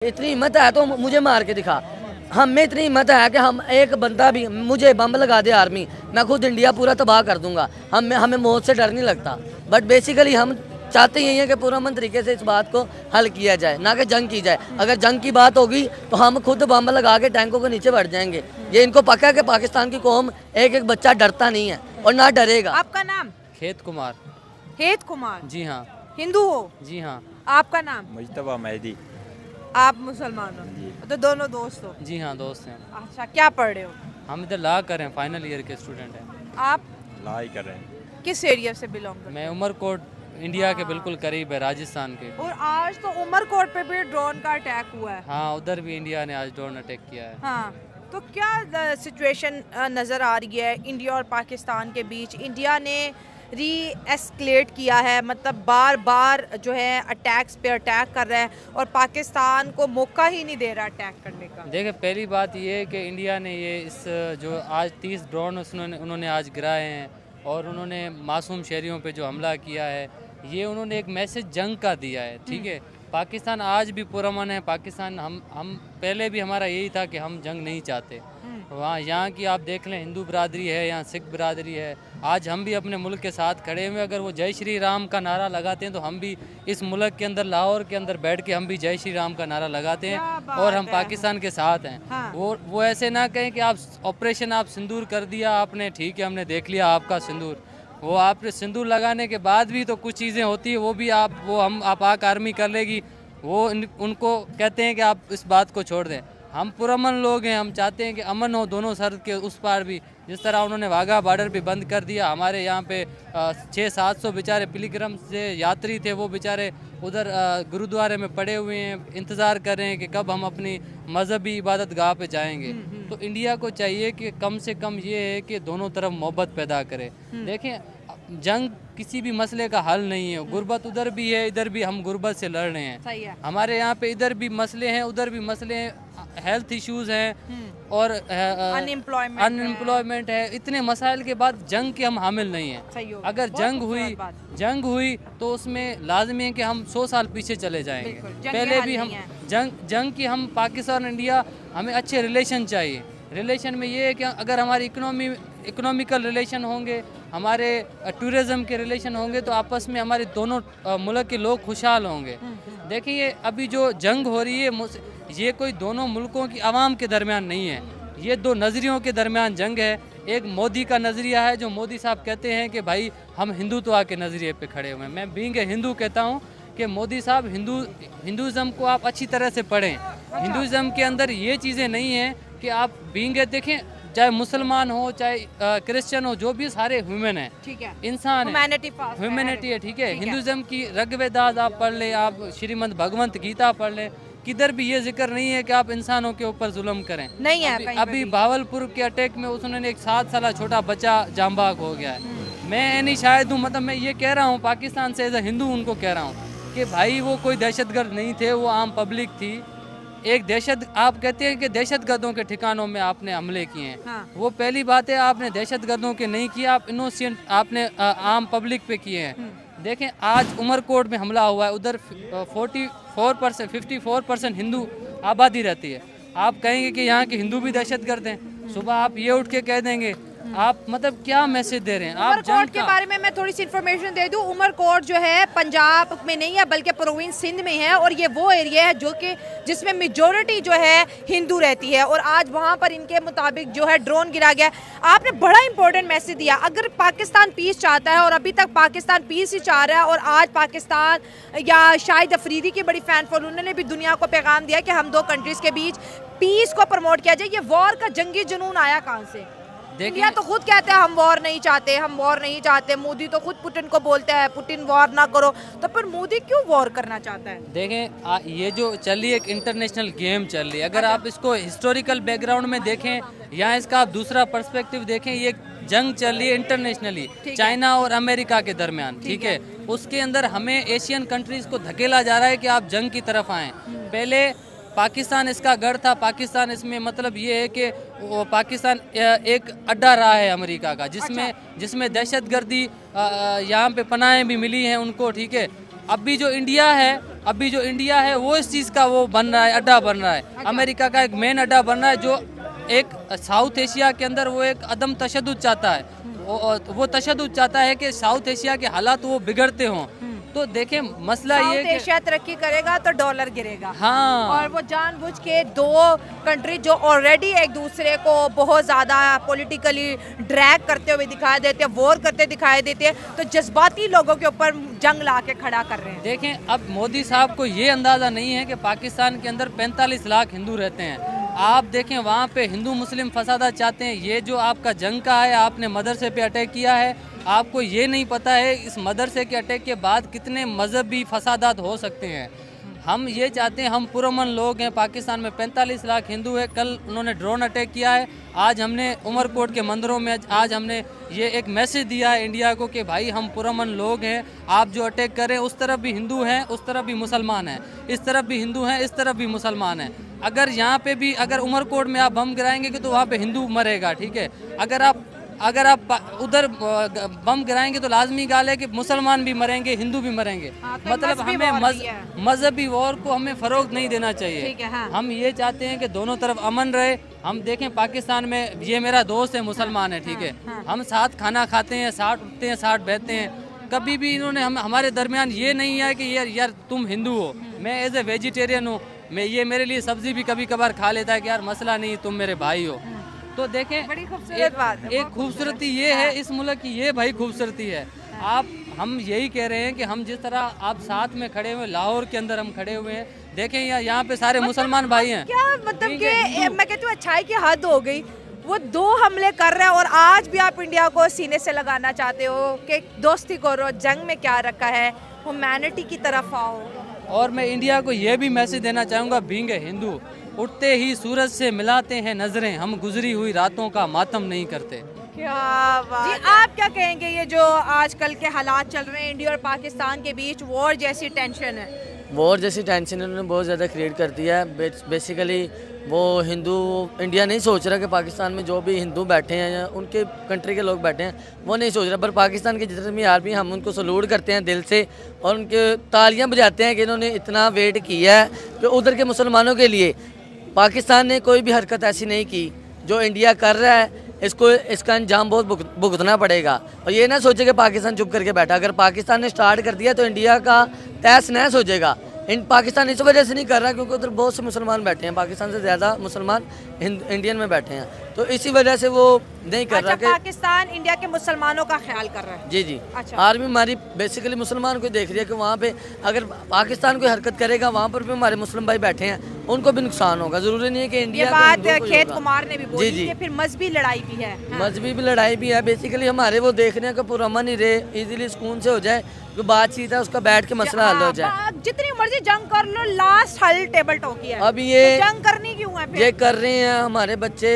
इतनी हिम्मत है तो मुझे मार के दिखा। हम में इतनी हिम्मत है कि हम एक बंदा भी मुझे बम लगा दे आर्मी, मैं खुद इंडिया पूरा तबाह कर दूंगा। हमें मौत से डर नहीं लगता। बट बेसिकली हम चाहते यही है कि पुरअमन तरीके से इस बात को हल किया जाए, ना कि जंग की जाए। अगर जंग की बात होगी तो हम खुद बम लगा के टैंकों के नीचे बैठ जाएंगे। ये इनको पक्का है कि पाकिस्तान की कौम एक एक बच्चा डरता नहीं है और ना डरेगा। आपका नाम? खेत कुमार। खेत कुमार जी हाँ। हिंदू हो? जी हाँ। आपका नाम? मुजतबा मेहदी। आप मुसलमान हो? तो दोनों दोस्त हो? जी हाँ, दोस्त हैं। अच्छा, क्या पढ़ रहे हो? हम इधर ला कर हैं, फाइनल ईयर के स्टूडेंट हैं। आप ला ही कर रहे हैं। किस एरिया से बिलोंग करते मैं उमरकोट, इंडिया के बिल्कुल करीब है, राजस्थान के। हो? और आज तो उमरकोट पे भी ड्रोन का अटैक हुआ है। हाँ, उधर भी इंडिया ने आज ड्रोन अटैक किया है। हाँ, तो क्या सिचुएशन नज़र आ रही है इंडिया और पाकिस्तान के बीच? इंडिया ने री एस्केलेट किया है, मतलब बार बार जो है अटैक्स पे अटैक कर रहा है और पाकिस्तान को मौका ही नहीं दे रहा अटैक करने का। देखिए, पहली बात ये है कि इंडिया ने ये इस जो आज 30 ड्रोन उन्होंने आज गिराए हैं और उन्होंने मासूम शहरियों पे जो हमला किया है, ये उन्होंने एक मैसेज जंग का दिया है। ठीक है, पाकिस्तान आज भी पुरअमन है। पाकिस्तान हम पहले भी हमारा यही था कि हम जंग नहीं चाहते। वहाँ यहाँ की आप देख लें, हिंदू बिरादरी है, यहाँ सिख बिरादरी है। आज हम भी अपने मुल्क के साथ खड़े हुए। अगर वो जय श्री राम का नारा लगाते हैं तो हम भी इस मुल्क के अंदर, लाहौर के अंदर बैठ के हम भी जय श्री राम का नारा लगाते हैं और हम पाकिस्तान के साथ हैं। हाँ। वो ऐसे ना कहें कि आप ऑपरेशन आप सिंदूर कर दिया आपने, ठीक है, हमने देख लिया आपका सिंदूर। वो आपने सिंदूर लगाने के बाद भी तो कुछ चीज़ें होती है, वो भी आप आक आर्मी कर लेगी। वो उनको कहते हैं कि आप इस बात को छोड़ दें। हम पुरअमन लोग हैं, हम चाहते हैं कि अमन हो दोनों सरहद के उस पार भी। जिस तरह उन्होंने वाघा बॉर्डर भी बंद कर दिया, हमारे यहाँ पे 600-700 बेचारे पिलग्रम से यात्री थे, वो बेचारे उधर गुरुद्वारे में पड़े हुए हैं, इंतज़ार कर रहे हैं कि कब हम अपनी मजहबी इबादत गाह पे जाएंगे। तो इंडिया को चाहिए कि कम से कम ये है कि दोनों तरफ मोहब्बत पैदा करे। देखें, जंग किसी भी मसले का हल नहीं है। गुर्बत उधर भी है, इधर भी हम गुर्बत से लड़ रहे हैं। सही है। हमारे यहाँ पे इधर भी मसले हैं, उधर भी मसले हैं, हेल्थ इश्यूज हैं और अनएम्प्लॉयमेंट है। इतने मसाइल के बाद जंग के हम हामिल नहीं हैं। अगर जंग हुई तो उसमें लाजमी है कि हम 100 साल पीछे चले जाएंगे। पहले भी हम जंग की हम पाकिस्तान और इंडिया, हमें अच्छे रिलेशन चाहिए। रिलेशन में ये है कि अगर हमारी इकोनॉमिकल रिलेशन होंगे, हमारे टूरिज़्म के रिलेशन होंगे, तो आपस में हमारे दोनों मुल्क के लोग खुशहाल होंगे। देखिए, अभी जो जंग हो रही है, ये कोई दोनों मुल्कों की आवाम के दरमियान नहीं है, ये दो नज़रियों के दरमियान जंग है। एक मोदी का नज़रिया है, जो मोदी साहब कहते हैं कि भाई हम हिंदुत्व के नज़रिए पे खड़े हुए हैं। मैं बीइंग ए हिंदू कहता हूँ कि मोदी साहब हिंदुज़म को आप अच्छी तरह से पढ़ें। हिंदुज़म के अंदर ये चीज़ें नहीं हैं कि आप बीइंग ए, देखें, चाहे मुसलमान हो चाहे क्रिश्चियन हो, जो भी सारे ह्यूमन है, ठीक है, इंसान है, ह्यूमैनिटी है। ठीक है, हिंदुज़म की ऋग्वेदास आप पढ़ लें, आप श्रीमद् भगवत गीता पढ़ लें, किधर भी ये जिक्र नहीं है कि आप इंसानों के ऊपर जुल्म करें। नहीं है। अभी भावलपुर के अटैक में उसने एक 7 साल छोटा बच्चा जांबाग हो गया है। मैं नहीं शायद हूँ, मतलब मैं ये कह रहा हूँ पाकिस्तान से एज ए हिंदू उनको कह रहा हूँ कि भाई वो कोई दहशतगर्द नहीं थे, वो आम पब्लिक थी। आप कहते हैं कि दहशतगर्दों के ठिकानों में आपने हमले किए हैं। हाँ। वो पहली बात है, आपने दहशतगर्दों के नहीं किए, आप इनोसेंट आपने आम पब्लिक पे किए हैं। देखें, आज उमरकोट में हमला हुआ है, उधर 54% हिंदू आबादी रहती है। आप कहेंगे कि यहाँ के हिंदू भी दहशतगर्द हैं? सुबह आप ये उठ के कह देंगे, आप मतलब क्या मैसेज दे रहे हैं? आप उमरकोट के बारे में मैं थोड़ी सी इन्फॉर्मेशन दे दूं। उमरकोट जो है पंजाब में नहीं है बल्कि प्रोविंस सिंध में है, और ये वो एरिया है जो कि जिसमें मेजॉरिटी जो है हिंदू रहती है। और आज वहाँ पर इनके मुताबिक जो है ड्रोन गिरा गया। आपने बड़ा इंपॉर्टेंट मैसेज दिया। अगर पाकिस्तान पीस चाहता है, और अभी तक पाकिस्तान पीस ही चाह रहा है, और आज पाकिस्तान या शाहिद अफरीदी की बड़ी फैन फॉलोइंग, उन्होंने भी दुनिया को पैगाम दिया कि हम दो कंट्रीज के बीच पीस को प्रमोट किया जाए। ये वॉर का जंगी जुनून आया कहाँ से? इंडिया तो खुद कहते हैं हम वॉर नहीं चाहते, हम वॉर नहीं चाहते। मोदी तो खुद पुतिन को बोलते हैं पुतिन वॉर ना करो, तो फिर मोदी क्यों वॉर करना चाहता है? देखें, ये जो चल रही है एक इंटरनेशनल गेम चल रही है। अगर आप इसको हिस्टोरिकल बैकग्राउंड में देखें या इसका आप दूसरा पर्सपेक्टिव देखें, ये जंग चल रही है इंटरनेशनली चाइना और अमेरिका के दरमियान। ठीक है, उसके अंदर हमें एशियन कंट्रीज को धकेला जा रहा है कि आप जंग की तरफ आएँ। पहले पाकिस्तान इसका गढ़ था। पाकिस्तान इसमें मतलब ये है कि पाकिस्तान एक अड्डा रहा है अमेरिका का, जिसमें दहशतगर्दी यहाँ पे पनाहें भी मिली हैं उनको। ठीक है, अब भी जो इंडिया है अभी जो इंडिया है वो इस चीज़ का वो बन रहा है, अड्डा बन रहा है। अमेरिका का एक मेन अड्डा बन रहा है, जो एक साउथ एशिया के अंदर वो एक अदम तशद्दुद चाहता है। वो तशद्दुद चाहता है कि साउथ एशिया के हालात वो बिगड़ते हों। तो देखें मसला ये कि एशिया तरक्की करेगा तो डॉलर गिरेगा। हाँ, और वो जानबूझ के दो कंट्री जो ऑलरेडी एक दूसरे को बहुत ज़्यादा पॉलिटिकली ड्रैग करते हुए दिखाई देते हैं, वॉर करते दिखाई देते हैं, तो जज्बाती लोगों के ऊपर जंग ला के खड़ा कर रहे हैं। देखें अब मोदी साहब को ये अंदाज़ा नहीं है कि पाकिस्तान के अंदर 45 लाख हिंदू रहते हैं। आप देखें वहाँ पे हिंदू मुस्लिम फसादा चाहते हैं। ये जो आपका जंग का है, आपने मदरसे पे अटैक किया है, आपको ये नहीं पता है इस मदरसे के अटैक के बाद कितने मजहबी फसादात हो सकते हैं। हम ये चाहते हैं, हम पुरअमन लोग हैं, पाकिस्तान में 45 लाख हिंदू है। कल उन्होंने ड्रोन अटैक किया है, आज हमने उमरकोट के मंदिरों में आज हमने ये एक मैसेज दिया है इंडिया को कि भाई हम पुरअमन लोग हैं, आप जो अटैक करें उस तरफ भी हिंदू हैं, उस तरफ भी मुसलमान हैं, इस तरफ भी हिंदू हैं, इस तरफ भी मुसलमान हैं। अगर यहाँ पे भी अगर उमरकोट में आप बम गिराएंगे तो वहाँ पे हिंदू मरेगा, ठीक है। अगर आप उधर बम गिराएंगे तो लाजमी गाल है कि मुसलमान भी मरेंगे, हिंदू भी मरेंगे। तो मतलब हमें मजहबी वॉर को हमें फ़रोग नहीं देना चाहिए। हम ये चाहते हैं कि दोनों तरफ अमन रहे। हम देखें पाकिस्तान में, ये मेरा दोस्त है, मुसलमान है, ठीक है, हम साथ खाना खाते हैं, साथ उठते हैं, साथ बैठते हैं। कभी भी इन्होंने हमारे दरमियान ये नहीं है कि यार तुम हिंदू हो, मैं एज ए वेजिटेरियन हूँ, मैं ये मेरे लिए सब्ज़ी भी कभी कभार खा लेता है कि यार मसला नहीं, तुम मेरे भाई हो। तो देखें बड़ी खूबसूरत बात है। एक खूबसूरती ये है इस मुल्क की, ये भाई खूबसूरती है। हम यही कह रहे हैं कि हम जिस तरह आप साथ में खड़े हुए, लाहौर के अंदर हम खड़े हुए हैं, देखें यहाँ पे सारे मुसलमान भाई हैं। क्या मतलब कि मैं कहती हूँ अच्छाई की हद हो गई। वो 2 हमले कर रहे हैं और आज भी आप इंडिया को सीने से लगाना चाहते हो कि दोस्ती करो, जंग में क्या रखा है, ह्यूमैनिटी की तरफ आओ। और मैं इंडिया को ये भी मैसेज देना चाहूँगा, बीइंग ए हिंदू, उठते ही सूरज से मिलाते हैं नजरें, हम गुजरी हुई रातों का मातम नहीं करते। क्या बात जी, आप क्या कहेंगे ये जो आजकल के हालात चल रहे हैं इंडिया और पाकिस्तान के बीच, वॉर जैसी टेंशन है? वॉर जैसी टेंशन उन्होंने बहुत ज़्यादा क्रिएट कर दिया है। बेसिकली वो हिंदू, इंडिया नहीं सोच रहा कि पाकिस्तान में जो भी हिंदू बैठे हैं या उनके कंट्री के लोग बैठे हैं वो नहीं सोच रहा, पर पाकिस्तान के जितने भी आर्मी, हम उनको सलूट करते हैं दिल से और उनके तालियां बजाते हैं कि इन्होंने इतना वेट किया है कि उधर के मुसलमानों के लिए पाकिस्तान ने कोई भी हरकत ऐसी नहीं की जो इंडिया कर रहा है। इसका अंजाम बहुत भुगतना पड़ेगा। और ये ना सोचे कि पाकिस्तान चुप करके बैठा, अगर पाकिस्तान ने स्टार्ट कर दिया तो इंडिया का तहस नहस हो जाएगा। पाकिस्तान इस वजह से नहीं कर रहा क्योंकि उधर बहुत से मुसलमान बैठे हैं, पाकिस्तान से ज़्यादा मुसलमान इंडियन में बैठे हैं, तो इसी वजह से वो नहीं कर रहा। पाकिस्तान इंडिया के मुसलमानों का ख्याल कर रहा है। जी। अच्छा। आर्मी हमारी बेसिकली मुसलमान को देख रही है कि वहाँ पे अगर पाकिस्तान कोई हरकत करेगा वहाँ पर भी हमारे मुस्लिम भाई बैठे हैं, उनको भी नुकसान होगा। जरूरी नहीं है कि इंडिया। ये बात खेत कुमार ने भी बोली कि फिर मजहबी लड़ाई भी है। मजहबी भी लड़ाई भी है। बेसिकली हमारे वो देख रहे हैं कि पुरअमन ही रहे, इजीली सुकून से हो जाए, जो बातचीत है उसका बैठ के मसला हल हो जाए। जितनी मर्जी जंग कर लो, लास्ट हल टेबल टॉक ही है। अब ये तो जंग करनी क्यों है फिर? ये कर रहे हैं हमारे बच्चे,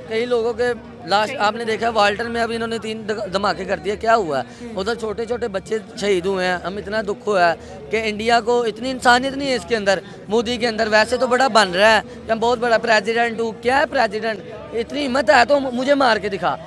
कई लोगों के लास्ट आपने देखा वाल्टर में अभी इन्होंने 3 धमाके कर दिए, क्या हुआ? उधर छोटे छोटे बच्चे शहीद हुए हैं। हम इतना दुख हुआ है कि इंडिया को इतनी इंसानियत नहीं है इसके अंदर, मोदी के अंदर। वैसे तो बड़ा बन रहा है कि हम बहुत बड़ा प्रेसिडेंट हूँ, क्या है प्रेसिडेंट? इतनी हिम्मत है तो मुझे मार के दिखा।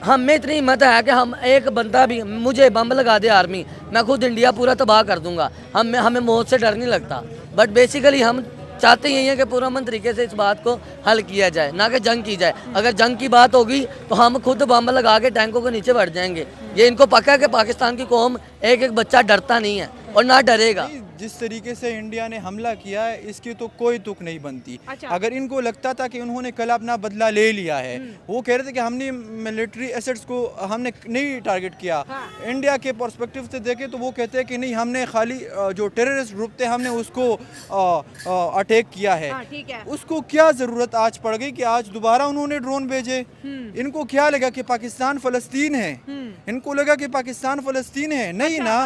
हम में इतनी हिम्मत है कि हम एक बंदा भी, मुझे बम लगा दे आर्मी, मैं खुद इंडिया पूरा तबाह कर दूंगा। हमें मौत से डर नहीं लगता। बट बेसिकली हम चाहते यही है कि पुरअमन तरीके से इस बात को हल किया जाए, ना कि जंग की जाए। अगर जंग की बात होगी तो हम खुद बम लगा के टैंकों के नीचे बैठ जाएंगे। ये इनको पक्का है कि पाकिस्तान की कौम एक एक बच्चा डरता नहीं है और ना डरेगा। जिस तरीके से इंडिया ने हमला किया है इसकी तो कोई तुक नहीं बनती। अच्छा। अगर इनको लगता था कि उन्होंने कल अपना बदला ले लिया है, वो कह रहे थे कि हमने मिलिट्री एसेट्स को हमने नहीं टारगेट किया। हाँ। इंडिया के पर्सपेक्टिव से देखें तो वो कहते हैं कि नहीं, हमने खाली जो टेररिस्ट ग्रुप थे हमने उसको अटैक किया है। हाँ, ठीक है। उसको क्या ज़रूरत आज पड़ गई कि आज दोबारा उन्होंने ड्रोन भेजे? इनको क्या लगा कि पाकिस्तान फ़लस्तीन है? इनको लगा कि पाकिस्तान फ़लस्तीन है? नहीं ना।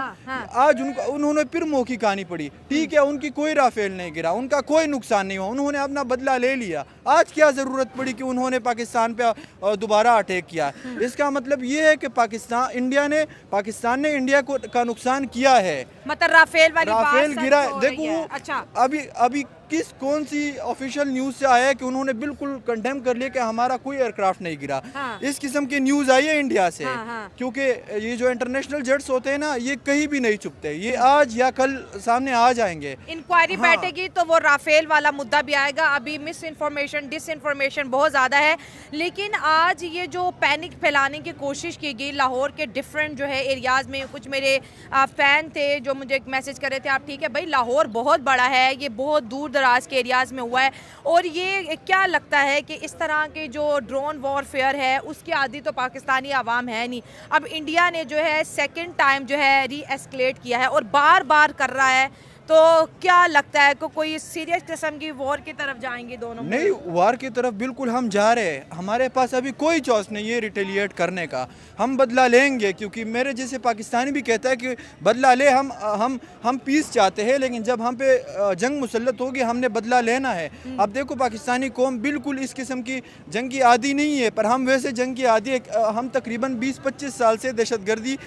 आज उन्होंने फिर मौकी कहानी पड़ी। ठीक है, उनकी कोई राफेल नहीं गिरा, उनका कोई नुकसान नहीं हुआ, उन्होंने अपना बदला ले लिया। आज क्या ज़रूरत पड़ी कि उन्होंने पाकिस्तान पे दोबारा अटैक किया? इसका मतलब ये है कि पाकिस्तान ने इंडिया को का नुकसान किया है। मतलब राफेल वाली राफेल बात गिरा, सच हो देखो रही है। अच्छा। अभी कौन सी ऑफिशियल न्यूज़ से आया है कि उन्होंने बिल्कुल कंडेम कर लिया कि हमारा कोई एयरक्राफ्ट नहीं गिरा। हाँ। इस किस्म की न्यूज़ आई है इंडिया से। हाँ। क्योंकि ये जो इंटरनेशनल जेट्स होते हैं ना, ये कहीं भी नहीं छुपते, ये आज या कल सामने आ जाएंगे। इंक्वायरी हाँ। बैठेगी तो वो राफेल वाला मुद्दा भी आएगा। अभी मिस इन्फॉर्मेशन डिस इन्फॉर्मेशन बहुत ज़्यादा है, लेकिन आज ये जो पैनिक फैलाने की कोशिश की गई लाहौर के डिफरेंट जो है एरियाज़ में, कुछ मेरे फ़ैन थे जो मुझे एक मैसेज कर रहे थे, आप ठीक है भाई, लाहौर बहुत बड़ा है, ये बहुत दूर दराज के एरियाज़ में हुआ है, और ये क्या लगता है कि इस तरह के जो ड्रोन वॉरफेयर है उसके आदि तो पाकिस्तानी आवाम है नहीं। अब इंडिया ने जो है सेकंड टाइम जो है री एस्केलेट किया है और बार बार कर रहा है, तो क्या लगता है कि कोई सीरियस किस्म की वॉर की तरफ जाएंगे दोनों? नहीं, वार की तरफ बिल्कुल हम जा रहे हैं। हमारे पास अभी कोई चॉइस नहीं है रिटेलिएट करने का। हम बदला लेंगे, क्योंकि मेरे जैसे पाकिस्तानी भी कहता है कि बदला ले, हम पीस चाहते हैं, लेकिन जब हम पे जंग मुसल्लत होगी हमने बदला लेना है। अब देखो, पाकिस्तानी कौम बिल्कुल इस किस्म की जंग की आदी नहीं है, पर हम वैसे जंग की आदी। हम तकरीबन 20-25 साल से दहशतगर्दी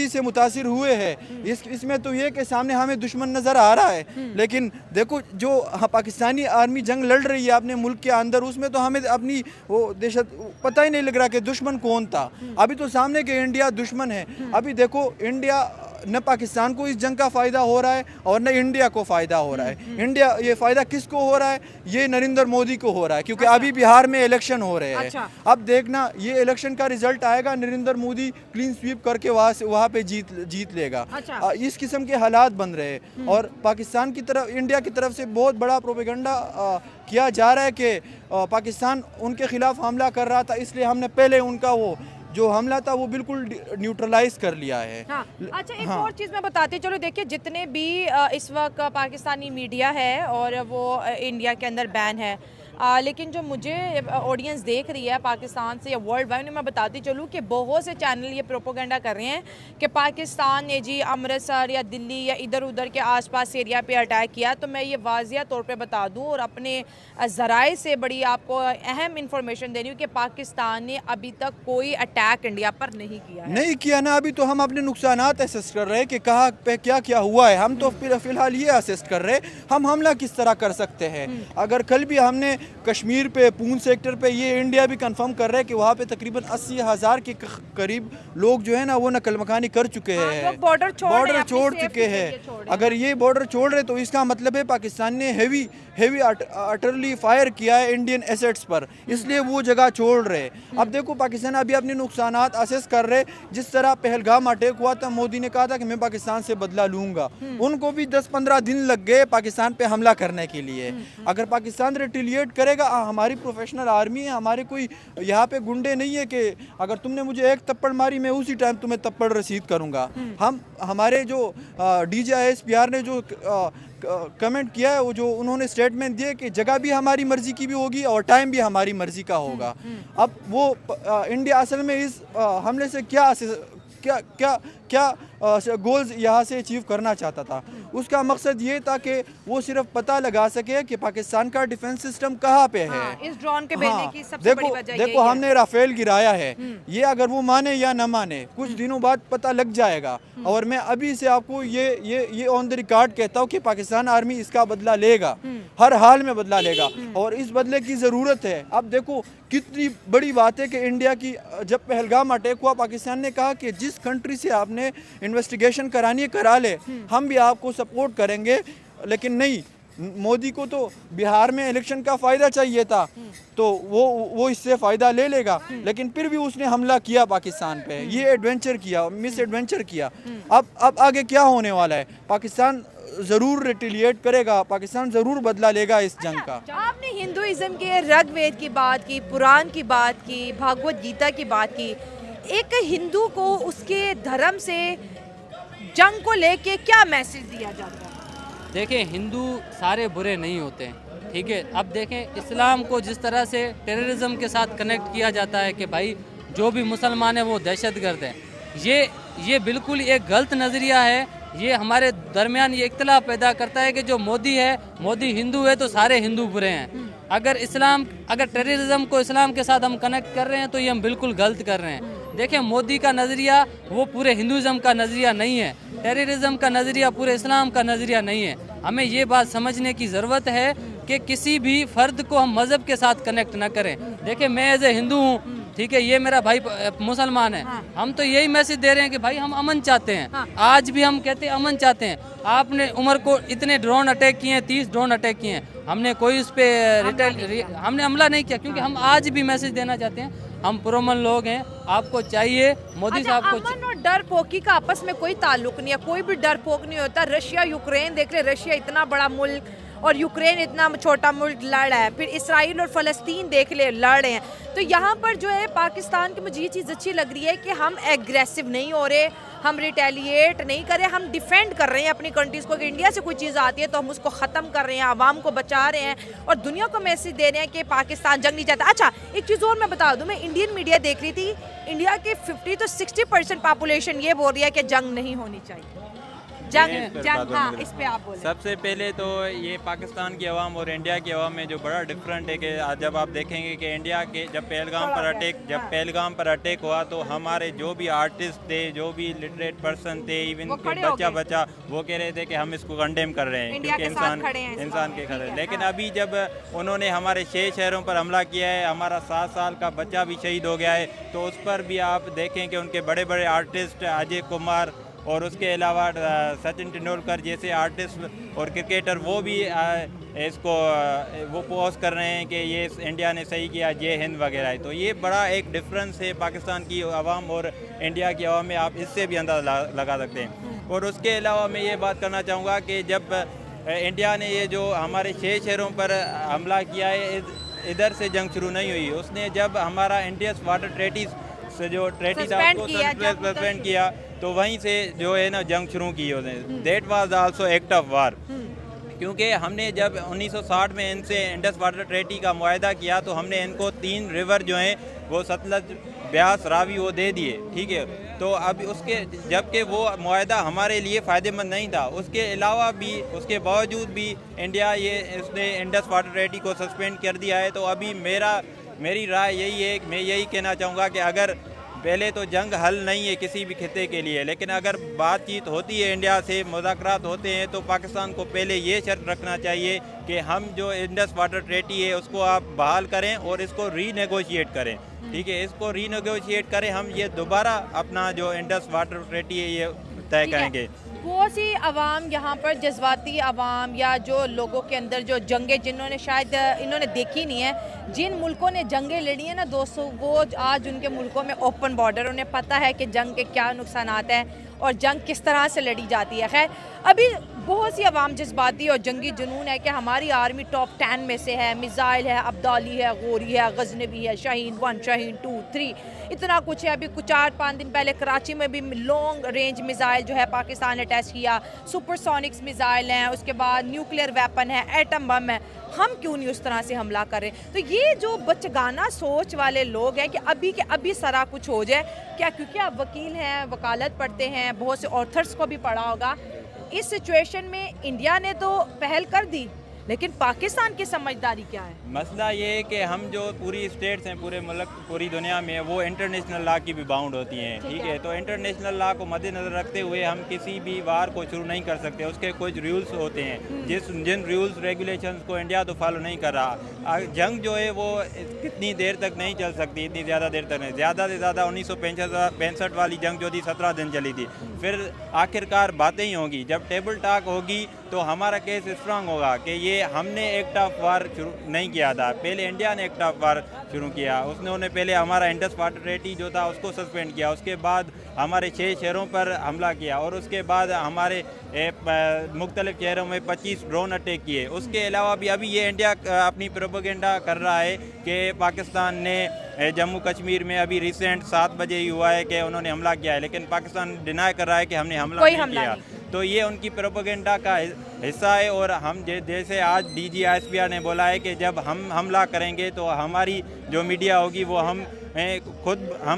से मुतासिर हुए हैं। इसमें तो ये कि सामने हमें दुश्मन नज़र आ रहा है, लेकिन देखो जो पाकिस्तानी आर्मी जंग लड़ रही है अपने मुल्क के अंदर, उसमें तो हमें अपनी वो दहशत पता ही नहीं लग रहा कि दुश्मन कौन था। अभी तो सामने के इंडिया दुश्मन है। अभी देखो, इंडिया न पाकिस्तान को इस जंग का फ़ायदा हो रहा है और न इंडिया को फ़ायदा हो रहा है। इंडिया ये फ़ायदा किसको हो रहा है? ये नरेंद्र मोदी को हो रहा है, क्योंकि अभी बिहार में इलेक्शन हो रहे हैं। अब देखना, ये इलेक्शन का रिजल्ट आएगा, नरेंद्र मोदी क्लीन स्वीप करके वहाँ पे जीत लेगा। इस किस्म के हालात बन रहे हैं, और पाकिस्तान की तरफ, इंडिया की तरफ से बहुत बड़ा प्रोपेगेंडा किया जा रहा है कि पाकिस्तान उनके खिलाफ हमला कर रहा था, इसलिए हमने पहले उनका वो जो हमला था वो बिल्कुल न्यूट्रलाइज कर लिया है। हाँ। अच्छा, एक और चीज़ मैं बताती चलो, देखिए जितने भी इस वक्त पाकिस्तानी मीडिया है और वो इंडिया के अंदर बैन है, लेकिन जो मुझे ऑडियंस देख रही है पाकिस्तान से या वर्ल्ड वाइड, मैं बताती चलूँ कि बहुत से चैनल ये प्रोपोगंडा कर रहे हैं कि पाकिस्तान ने जी अमृतसर या दिल्ली या इधर उधर के आसपास एरिया पे अटैक किया। तो मैं ये वाजिया तौर पे बता दूं और अपने ज़राए से बड़ी आपको अहम इंफॉर्मेशन दे रही हूँ कि पाकिस्तान ने अभी तक कोई अटैक इंडिया पर नहीं किया है। नहीं किया ना। अभी तो हम अपने नुकसानात असेस कर रहे हैं कि कहाँ पे क्या क्या हुआ है। हम तो फिलहाल ये असेस कर रहे हैं हम हमला किस तरह कर सकते हैं। अगर कल भी हमने कश्मीर पे, पूंछ सेक्टर पे, ये इंडिया भी कंफर्म कर रहा है कि वहाँ पे तकरीबन 80,000 के करीब लोग जो है ना वो नकल मकानी कर चुके हैं, बॉर्डर छोड़ चुके हैं। अगर ये बॉर्डर छोड़ रहे तो इसका मतलब है पाकिस्तान ने हेवी अटरली फायर किया है इंडियन एसेट्स पर, इसलिए वो जगह छोड़ रहे। अब देखो, पाकिस्तान अभी अपने नुकसानात असेस कर रहे। जिस तरह पहलगाम अटैक हुआ था, मोदी ने कहा था कि मैं पाकिस्तान से बदला लूंगा, उनको भी 10-15 दिन लग गए पाकिस्तान पे हमला करने के लिए। अगर पाकिस्तान रिटेलिएट करेगा, हमारी प्रोफेशनल आर्मी है, हमारे कोई यहाँ पे गुंडे नहीं है कि अगर तुमने मुझे एक थप्पड़ मारी मैं उसी टाइम तुम्हें थप्पड़ रसीद करूँगा। हमारे जो DGISPR ने जो कमेंट किया है, वो जो उन्होंने स्टेटमेंट दिए कि जगह भी हमारी मर्जी की भी होगी और टाइम भी हमारी मर्जी का होगा। अब वो इंडिया असल में इस हमले से क्या गोल्स यहाँ से अचीव करना चाहता था, उसका मकसद ये था कि वो सिर्फ पता लगा सके कि पाकिस्तान का डिफेंस सिस्टम कहाँ पे है। इस ड्रोन के भेजने की सबसे बड़ी वजह देखो हमने राफेल गिराया है, ये अगर वो माने या न माने कुछ दिनों बाद पता लग जाएगा। और मैं अभी से आपको ये ऑन द रिकॉर्ड कहता हूँ कि पाकिस्तान आर्मी इसका बदला लेगा, हर हाल में बदला लेगा, और इस बदले की ज़रूरत है। अब देखो कितनी बड़ी बात है कि इंडिया की जब पहलगाम अटैक हुआ, पाकिस्तान ने कहा कि जिस कंट्री से आपने इन्वेस्टिगेशन करानी है करा ले, हम भी आपको सपोर्ट करेंगे। लेकिन नहीं, मोदी को तो बिहार में इलेक्शन का फ़ायदा चाहिए था, तो वो इससे फ़ायदा ले लेगा, लेकिन फिर भी उसने हमला किया पाकिस्तान पे, ये एडवेंचर किया, मिस एडवेंचर किया। अब आगे क्या होने वाला है? पाकिस्तान ज़रूर रिटेलिएट करेगा, पाकिस्तान ज़रूर बदला लेगा इस जंग का। आपने हिंदुइज्म के ऋग्वेद की बात की, पुराण की बात की, भागवत गीता की बात की। एक हिंदू को उसके धर्म से जंग को लेके क्या मैसेज दिया जाता है? देखें, हिंदू सारे बुरे नहीं होते हैं, ठीक है। अब देखें, इस्लाम को जिस तरह से टेररिज्म के साथ कनेक्ट किया जाता है कि भाई जो भी मुसलमान है वो दहशतगर्द है, ये बिल्कुल एक गलत नज़रिया है। ये हमारे दरमियान ये इख्तिलाफ पैदा करता है कि जो मोदी है, मोदी हिंदू है तो सारे हिंदू बुरे हैं। अगर टेररिज्म को इस्लाम के साथ हम कनेक्ट कर रहे हैं तो ये हम बिल्कुल गलत कर रहे हैं। देखें, मोदी का नज़रिया वो पूरे हिंदुज़म का नज़रिया नहीं है, टेररिज्म का नज़रिया पूरे इस्लाम का नज़रिया नहीं है। हमें ये बात समझने की ज़रूरत है कि किसी भी फ़र्द को हम मज़हब के साथ कनेक्ट ना करें। देखिए मैं एज ए हिंदू हूँ, ठीक है, ये मेरा भाई मुसलमान है, हम तो यही मैसेज दे रहे हैं कि भाई हम अमन चाहते हैं। आज भी हम कहते हैं अमन चाहते हैं। आपने उमर को इतने ड्रोन अटैक किए हैं, 30 ड्रोन अटैक किए हैं, हमने कोई उस पर हमने हमला नहीं किया, क्योंकि हम आज भी मैसेज देना चाहते हैं हम पुरअमन लोग हैं। आपको चाहिए मोदी साहब को। अमन और डर पोकी का आपस में कोई ताल्लुक नहीं है, कोई भी डर पोक नहीं होता। रशिया यूक्रेन देख ले, रशिया इतना बड़ा मुल्क और यूक्रेन इतना छोटा मुल्क लड़ रहा है, फिर इसराइल और फ़लस्तीन देख ले लड़ रहे हैं। तो यहाँ पर जो है पाकिस्तान की मुझे ये चीज़ अच्छी लग रही है कि हम एग्रेसिव नहीं हो रहे, हम रिटेलिएट नहीं कर रहे, हम डिफेंड कर रहे हैं अपनी कंट्रीज़ को। कि इंडिया से कोई चीज़ आती है तो हम उसको ख़त्म कर रहे हैं, आवाम को बचा रहे हैं और दुनिया को मैसेज दे रहे हैं कि पाकिस्तान जंग नहीं चाहता। अच्छा एक चीज़ और मैं बता दूँ, मैं इंडियन मीडिया देख रही थी, इंडिया के 50 to 60% पॉपुलेशन ये बोल रही है कि जंग नहीं होनी चाहिए। हाँ, इस पे आप बोलें। सबसे पहले तो ये पाकिस्तान की आवाम और इंडिया की आवाम में जो बड़ा डिफरेंट है कि जब आप देखेंगे कि इंडिया के जब पहलगाम पर अटैक हुआ तो हमारे जो भी आर्टिस्ट थे, जो भी लिटरेट पर्सन थे, इवन बच्चा वो कह रहे थे कि हम इसको कंडेम कर रहे हैं क्योंकि इंसान के खड़े। लेकिन अभी जब उन्होंने हमारे 6 शहरों पर हमला किया है, हमारा 7 साल का बच्चा भी शहीद हो गया है, तो उस पर भी आप देखें कि उनके बड़े बड़े आर्टिस्ट अजय कुमार और उसके अलावा सचिन तेंदुलकर जैसे आर्टिस्ट और क्रिकेटर वो भी इसको वो पोस्ट कर रहे हैं कि ये इंडिया ने सही किया, जय हिंद वगैरह। तो ये बड़ा एक डिफरेंस है पाकिस्तान की आवाम और इंडिया की आवाम में, आप इससे भी अंदाज़ा लगा सकते हैं। और उसके अलावा मैं ये बात करना चाहूँगा कि जब इंडिया ने ये जो हमारे 6 शहरों पर हमला किया है, इधर से जंग शुरू नहीं हुई। उसने जब हमारा इंडियस वाटर ट्रेटी से जो ट्रेटी था उसको सस्पेंड किया तो वहीं से जो है ना जंग शुरू की उसने। That was also act of war, क्योंकि हमने जब 1960 में इनसे इंडस वाटर ट्रेटी का मुआहदा किया तो हमने इनको 3 रिवर जो हैं वो सतलज, ब्यास, रावी वो दे दिए, ठीक है। तो अब उसके जबकि वो मुआहदा हमारे लिए फ़ायदेमंद नहीं था, उसके अलावा भी उसके बावजूद भी इंडिया इसने इंडस वाटर ट्रेटी को सस्पेंड कर दिया है। तो अभी मेरी राय यही है, मैं यही कहना चाहूँगा कि अगर पहले तो जंग हल नहीं है किसी भी खिते के लिए, लेकिन अगर बातचीत होती है इंडिया से, मुज़ाकरात होते हैं, तो पाकिस्तान को पहले ये शर्त रखना चाहिए कि हम जो इंडस वाटर ट्रेटी है उसको आप बहाल करें और इसको रीनेगोशिएट करें, ठीक है, इसको रीनेगोशिएट करें। हम ये दोबारा अपना जो इंडस वाटर ट्रेटी है ये तय करेंगे। बहुत सी आवाम यहाँ पर, जज्बाती आवाम या जो लोगों के अंदर जो जंगें जिन्होंने शायद इन्होंने देखी नहीं है, जिन मुल्कों ने जंगें लड़ी हैं ना दोस्तों, वो आज उनके मुल्कों में ओपन बॉर्डर, उन्हें पता है कि जंग के क्या नुकसानात हैं और जंग किस तरह से लड़ी जाती है। खैर अभी बहुत सी आवाम जज्बाती और जंगी जुनून है कि हमारी आर्मी टॉप 10 में से है, मिसाइल है, अब्दाली है, गोरी है, गजनवी है, शाहीन 1, शाहीन 2, 3, इतना कुछ है। अभी कुछ 4-5 दिन पहले कराची में भी लॉन्ग रेंज मिसाइल जो है पाकिस्तान ने टेस्ट किया, सुपरसोनिक्स मिसाइल हैं, उसके बाद न्यूक्लियर वेपन है, एटम बम है। हम क्यों नहीं उस तरह से हमला कर रहे? तो ये जो बचगाना सोच वाले लोग हैं कि अभी के अभी सारा कुछ हो जाए, क्या क्योंकि आप वकील हैं, वकालत पढ़ते हैं, बहुत से ऑथर्स को भी पढ़ा होगा, इस सिचुएशन में इंडिया ने तो पहल कर दी, लेकिन पाकिस्तान की समझदारी क्या है? मसला ये है कि हम जो पूरी स्टेट्स हैं, पूरे मुल्क, पूरी दुनिया में, वो इंटरनेशनल लॉ की भी बाउंड होती हैं, ठीक है। तो इंटरनेशनल लॉ को मद्देनज़र रखते हुए हम किसी भी वार को शुरू नहीं कर सकते, उसके कुछ रूल्स होते हैं, जिन रूल्स रेगुलेशंस को इंडिया तो फॉलो नहीं कर रहा। जंग जो है वो कितनी देर तक नहीं चल सकती, इतनी ज़्यादा देर तक नहीं, ज़्यादा से ज़्यादा 1965 वाली जंग जो थी 17 दिन चली थी। फिर आखिरकार बातें ही होंगी, जब टेबल टॉक होगी तो हमारा केस स्ट्रांग होगा कि ये हमने एक्ट ऑफ वार शुरू नहीं किया था, पहले इंडिया ने एक्ट ऑफ वार शुरू किया। उन्होंने पहले हमारा इंडस वाटर ट्रेटी जो था उसको सस्पेंड किया, उसके बाद हमारे 6 शहरों पर हमला किया और उसके बाद हमारे मुख्तलिफ शहरों में 25 ड्रोन अटैक किए। उसके अलावा भी अभी ये इंडिया अपनी प्रोपेगेंडा कर रहा है कि पाकिस्तान ने जम्मू कश्मीर में अभी रिसेंट 7 बजे ही हुआ है कि उन्होंने हमला किया है, लेकिन पाकिस्तान डिनाई कर रहा है कि हमने हमला नहीं किया। तो ये उनकी प्रोपेगेंडा का हिस्सा है। और हम जैसे आज DGISPR ने बोला है कि जब हम हमला करेंगे तो हमारी जो मीडिया होगी वो हम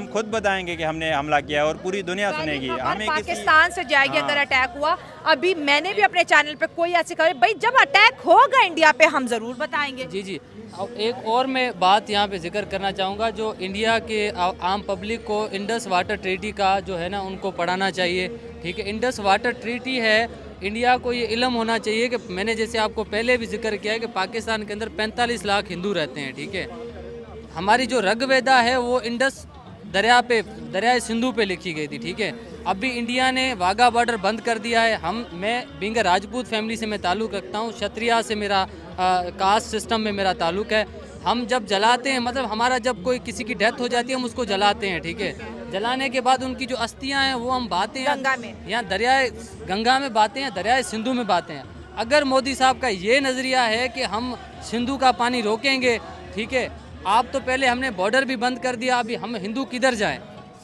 खुद बताएंगे कि हमने हमला किया और पूरी दुनिया सुनेगी। हमें पाकिस्तान से जाएगी अगर अटैक हुआ। अभी मैंने भी अपने चैनल पे कोई ऐसी खबर, भाई जब अटैक होगा इंडिया पे हम ज़रूर बताएंगे। जी। अब एक और मैं बात यहाँ पे जिक्र करना चाहूँगा, जो इंडिया के आम पब्लिक को इंडस वाटर ट्रीटी का जो है ना उनको पढ़ाना चाहिए, ठीक है। इंडस वाटर ट्रीटी है इंडिया को ये इल्म होना चाहिए कि मैंने जैसे आपको पहले भी जिक्र किया है कि पाकिस्तान के अंदर 45 लाख हिंदू रहते हैं, ठीक है। हमारी जो ऋग्वेदा है वो इंडस दरिया सिंधु पे लिखी गई थी, ठीक है। अभी इंडिया ने वाघा बॉर्डर बंद कर दिया है। मैं बीइंग राजपूत फैमिली से मैं ताल्लुक़ रखता हूँ, क्षत्रिया से मेरा कास्ट सिस्टम में मेरा ताल्लुक़ है। हम जब जलाते हैं, मतलब हमारा जब कोई किसी की डेथ हो जाती है हम उसको जलाते हैं, ठीक है। जलाने के बाद उनकी जो अस्थियां हैं वो हम बहाते हैं गंगा में, या दरियाए गंगा में बहाते हैं, दरियाए सिंधु में बहाते हैं। अगर मोदी साहब का ये नज़रिया है कि हम सिंधु का पानी रोकेंगे, ठीक है, आप तो पहले हमने बॉर्डर भी बंद कर दिया, अभी हम हिंदू किधर जाएं?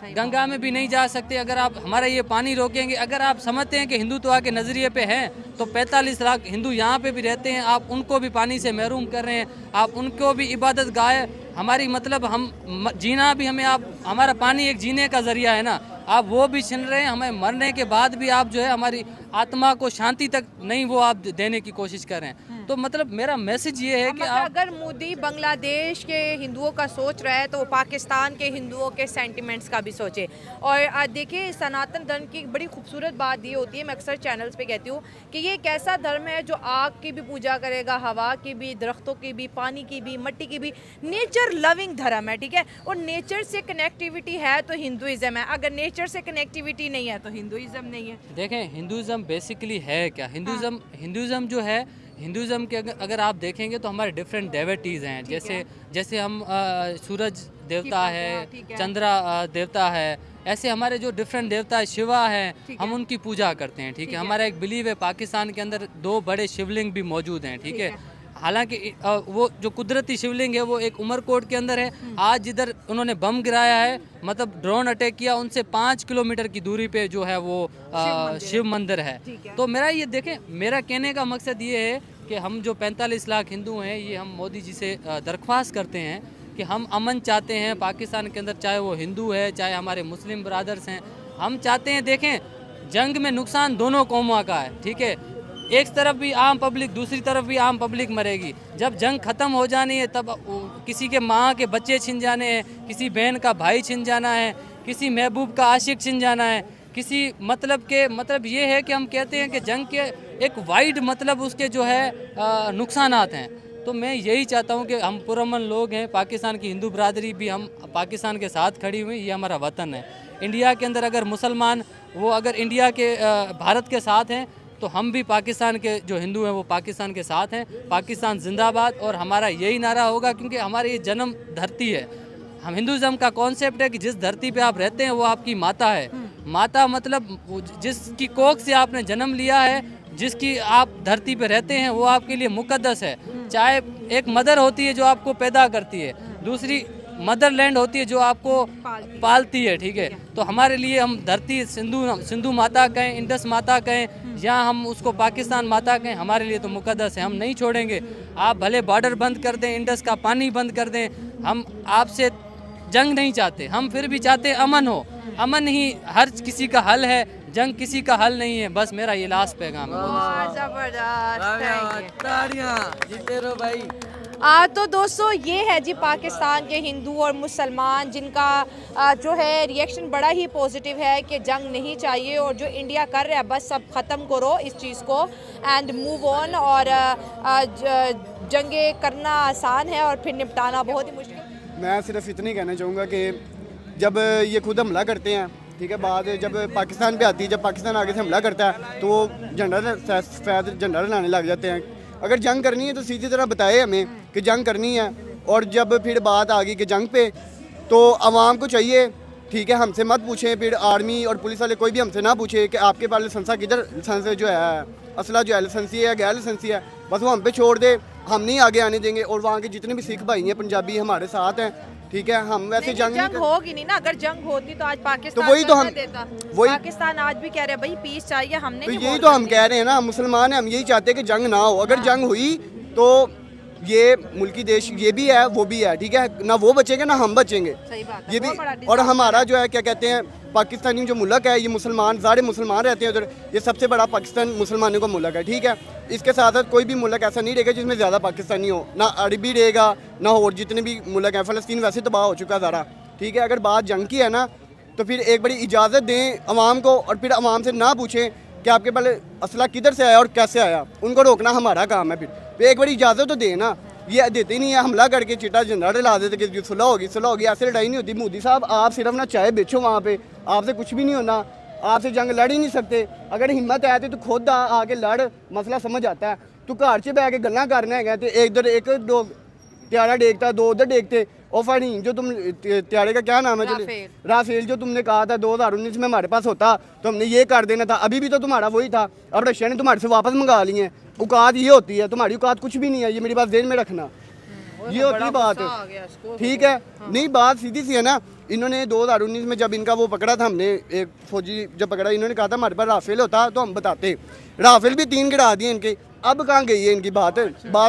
गंगा में भी नहीं जा सकते। अगर आप हमारा ये पानी रोकेंगे, अगर आप समझते हैं कि हिंदुत्व के नज़रिए पे हैं, तो 45 लाख हिंदू यहाँ पे भी रहते हैं, आप उनको भी पानी से महरूम कर रहे हैं, आप उनको भी इबादत गाह हमारी, मतलब हम जीना भी हमें, आप हमारा पानी एक जीने का ज़रिया है ना, आप वो भी छीन रहे हैं। हमें मरने के बाद भी आप जो है हमारी आत्मा को शांति तक नहीं वो आप देने की कोशिश कर रहे हैं। तो मतलब मेरा मैसेज ये है कि आप अगर मोदी बांग्लादेश के हिंदुओं का सोच रहा है तो वो पाकिस्तान के हिंदुओं के सेंटिमेंट्स का भी सोचे। और देखिए, सनातन धर्म की बड़ी खूबसूरत बात ये होती है, मैं अक्सर चैनल्स पे कहती हूँ कि ये एक ऐसा धर्म है जो आग की भी पूजा करेगा, हवा की भी, दरख्तों की भी, पानी की भी, मिट्टी की भी, नेचर लविंग धर्म है, ठीक है। और नेचर से कनेक्टिविटी है तो हिंदुइज्म है, अगर नेचर से कनेक्टिविटी नहीं है तो हिंदुइज्म नहीं है। देखें, हिंदुइज्म बेसिकली है क्या? हिंदुइज्म जो है, हिंदुइज्म के अगर आप देखेंगे तो हमारे डिफरेंट डेविटीज़ हैं। जैसे हम सूरज देवता है, चंद्रा देवता है, ऐसे हमारे जो डिफरेंट देवता है, शिवा है, हम उनकी पूजा करते हैं, ठीक है। हमारा एक बिलीव है, पाकिस्तान के अंदर 2 बड़े शिवलिंग भी मौजूद हैं, ठीक है। हालांकि वो जो कुदरती शिवलिंग है वो एक उमरकोट के अंदर है। आज जिधर उन्होंने बम गिराया है, मतलब ड्रोन अटैक किया, उनसे 5 किलोमीटर की दूरी पे जो है वो शिव मंदिर है। तो मेरा ये देखें, मेरा कहने का मकसद ये है कि हम जो 45 लाख हिंदू हैं, ये हम मोदी जी से दरख्वास्त करते हैं कि हम अमन चाहते हैं पाकिस्तान के अंदर, चाहे वो हिंदू है, चाहे हमारे मुस्लिम ब्रादर्स हैं। हम चाहते हैं, देखें, जंग में नुकसान दोनों कौमों का है, ठीक है। एक तरफ भी आम पब्लिक, दूसरी तरफ भी आम पब्लिक मरेगी। जब जंग ख़त्म हो जानी है तब किसी के माँ के बच्चे छिन जाने हैं, किसी बहन का भाई छिन जाना है, किसी महबूब का आशिक छिन जाना है, किसी मतलब ये है कि हम कहते हैं कि जंग के एक वाइड मतलब उसके जो है नुकसानात हैं। तो मैं यही चाहता हूँ कि हम पुरअमन लोग हैं, पाकिस्तान की हिंदू बरादरी भी हम पाकिस्तान के साथ खड़ी हुई, ये हमारा वतन है। इंडिया के अंदर अगर मुसलमान वो अगर इंडिया के भारत के साथ हैं तो हम भी पाकिस्तान के जो हिंदू हैं वो पाकिस्तान के साथ हैं। पाकिस्तान जिंदाबाद, और हमारा यही नारा होगा, क्योंकि हमारी ये जन्म धरती है। हम हिंदुज़म का कॉन्सेप्ट है कि जिस धरती पे आप रहते हैं वो आपकी माता है। माता मतलब जिसकी कोख से आपने जन्म लिया है, जिसकी आप धरती पे रहते हैं, वो आपके लिए मुकद्दस है। चाहे एक मदर होती है जो आपको पैदा करती है, दूसरी मदरलैंड होती है जो आपको पालती है, ठीक है। तो हमारे लिए हम धरती सिंधु माता कहें, इंडस माता कहें, या हम उसको पाकिस्तान माता कहें, हमारे लिए तो मुकद्दस है, हम नहीं छोड़ेंगे। आप भले बॉर्डर बंद कर दें, इंडस का पानी बंद कर दें, हम आपसे जंग नहीं चाहते, हम फिर भी चाहते अमन हो। अमन ही हर किसी का हल है, जंग किसी का हल नहीं है। बस मेरा ये लास्ट पैगाम है। जबरदस्त तो दोस्तों, ये है जी पाकिस्तान के हिंदू और मुसलमान, जिनका जो है रिएक्शन बड़ा ही पॉजिटिव है कि जंग नहीं चाहिए, और जो इंडिया कर रहा है बस सब ख़त्म करो इस चीज़ को एंड मूव ऑन। और जंगे करना आसान है और फिर निपटाना बहुत ही मुश्किल। मैं सिर्फ इतनी कहना चाहूँगा कि जब ये खुद हमला करते हैं, ठीक है, बात जब पाकिस्तान पे आती है, जब पाकिस्तान आगे से हमला करता है तो वो झंडा लाने लग जाते हैं। अगर जंग करनी है तो सीधी तरह बताए हमें कि जंग करनी है। और जब फिर बात आ गई कि जंग पे, तो आवाम को चाहिए, ठीक है, हमसे मत पूछें, फिर आर्मी और पुलिस वाले कोई भी हमसे ना पूछे कि आपके पास लाइसेंसा किधर, लाइसेंस जो है असला जो है लाइसेंसी है या गैर लाइसेंसी है, बस वो हम पे छोड़ दे, हम नहीं आगे आने देंगे। और वहाँ के जितने भी सिख भाई हैं, पंजाबी हमारे साथ हैं, ठीक है। हम वैसे जंग होगी नहीं ना, अगर जंग होती तो आज पाकिस्तान तो वही तो हम देता। वही पाकिस्तान आज भी कह रहे हैं भाई पीस चाहिए, हमने तो यही तो हम कह रहे हैं ना, मुसलमान हैं, हम यही चाहते हैं कि जंग ना हो। अगर जंग हुई तो ये मुल्की देश ये भी है वो भी है, ठीक है, ना वो बचेंगे ना हम बचेंगे। सही बात है, ये भी। और हमारा जो है क्या कहते हैं, पाकिस्तानी जो मुल्क है, ये मुसलमान सारे मुसलमान रहते हैं उधर, ये सबसे बड़ा पाकिस्तान मुसलमानों का मुल्क है, ठीक है। इसके साथ साथ कोई भी मुल्क ऐसा नहीं रहेगा जिसमें ज़्यादा पाकिस्तानी हो, ना अरबी रहेगा ना और जितने भी मुल्क हैं। फ़लस्तीन वैसे तबाह हो चुका सारा, ठीक है। अगर बात जंग की है ना, तो फिर एक बड़ी इजाज़त दें आवाम को, और फिर आवाम से ना पूछें कि आपके पास असला किधर से आया और कैसे आया, उनको रोकना हमारा काम है। फिर एक बार इजाज़त तो देना, ये देते ही नहीं है, हमला करके चिट्टा झंडा डला देते कि सुलह होगी। ऐसे लड़ाई नहीं होती। मोदी साहब आप सिर्फ ना चाय बेचो वहाँ पे, आपसे कुछ भी नहीं होना, आपसे जंग लड़ ही नहीं सकते। अगर हिम्मत है तो खुद आके लड़, मसला समझ आता है। तू घर च बह के गल्लां करना है तो एक दो त्यारा देखता, दो उधर देखते। और फाइन जो तुम त्यारे का क्या नाम है जो राफेल जो तुमने कहा था 2019 में हमारे पास होता तो हमने ये कर देना था, अभी भी तो तुम्हारा वही था। अब रशिया ने तुम्हारे से वापस मंगा लिए हैं। औकात ये होती है, तुम्हारी औकात कुछ भी नहीं है, ये मेरी बात ध्यान में रखना। ये होती बात है, ठीक है। नहीं बात सीधी सी है ना। इन्होंने 2019 में जब इनका वो पकड़ा था, हमने एक फौजी जब पकड़ा, इन्होंने कहा था हमारे पास राफेल होता तो हम बताते। राफेल भी 3 गिरा दिए इनके। अब कहाँ गई है इनकी बात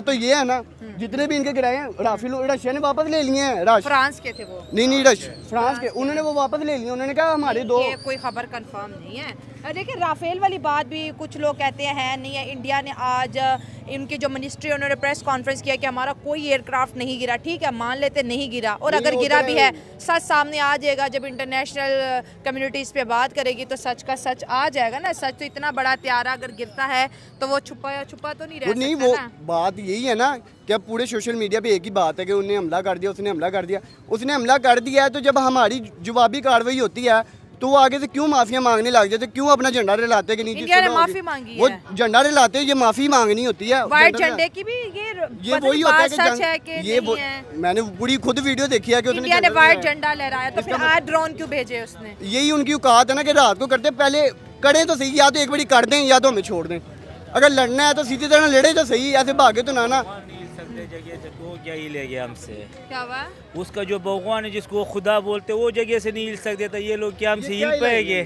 तो ये है ना, जितने भी इनके गिराए हैं राफेल रशिया ने वापस ले लिए हैं। फ्रांस के थे वो, नहीं फ्रांस के, उन्होंने वो वापस ले लिए। उन्होंने कहा हमारे दो, कोई खबर कंफर्म नहीं है। देखिए राफेल वाली बात भी कुछ लोग कहते हैं नहीं है। इंडिया ने आज इनकी जो मिनिस्ट्री उन्होंने प्रेस कॉन्फ्रेंस किया कि हमारा कोई एयरक्राफ्ट नहीं गिरा। ठीक है, मान लेते नहीं गिरा, और अगर गिरा भी है सच सामने आ जाएगा। जब इंटरनेशनल कम्युनिटीज़ पे बात करेगी तो सच का सच आ जाएगा ना। सच तो इतना बड़ा त्यारा अगर गिरता है तो वो छुपा तो नहीं रह सकता। नहीं वो बात यही है ना कि अब पूरे सोशल मीडिया पे एक ही बात है कि उन्हें हमला कर दिया, उसने हमला कर दिया, उसने हमला कर दिया है। तो जब हमारी जवाबी कार्रवाई होती है तो वो आगे से क्यों माफिया मांगने लग जाते, क्यों अपना झंडा रिलाते कि नहीं इंडिया ने माफी मांगी वो है। झंडा रिलाते, ये माफी मांगनी होती है। व्हाइट झंडे की भी ये वही होता है कि ये मैंने पूरी खुद वीडियो देखी है कि इंडिया ने व्हाइट झंडा लहराया, तो फिर आज ड्रोन क्यों भेजे उसने? यही उनकी औकात है ना कि रात को करते, पहले करें तो सही, या तो एक बारी कर दें या तो हमें छोड़ दें। अगर लड़ना है तो सीधी तरह लड़े तो सही, ऐसे भागे तो ना। जगह से तो क्या ही ले गया हमसे, क्या हुआ? उसका जो भगवान है जिसको खुदा बोलते वो जगह से नहीं हिल सकते, तो ये लोग क्या हमसे हिल पाएंगे?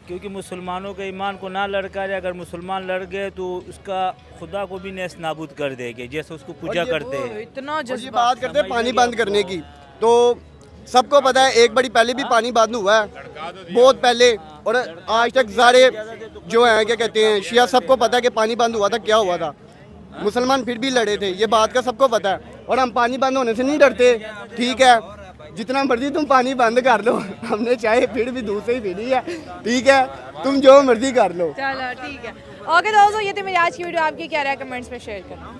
क्योंकि मुसलमानों के ईमान को ना लड़का जाए, अगर मुसलमान लड़ गए तो उसका खुदा को भी नेस्त नाबूद कर देंगे, जैसे उसको पूजा करते हैं। इतना जज्बा बात करते हैं पानी बंद करने की, तो सबको पता है एक बड़ी पहले भी पानी बंद हुआ है बहुत पहले, और आज तक सारे जो हैं क्या कहते हैं शिया, सबको पता है कि पानी बंद हुआ था, क्या हुआ था। मुसलमान फिर भी लड़े थे, ये बात का सबको पता है। और हम पानी बंद होने से नहीं डरते, ठीक है। जितना मर्जी तुम पानी बंद कर लो, हमने चाहे फिर भी दूर से ही पीनी है, ठीक है। तुम जो मर्जी कर लो। चलो ठीक है, ओके दोस्तों, ये थी मेरी आज की वीडियो। आपकी क्या राय कमेंट्स में शेयर करना।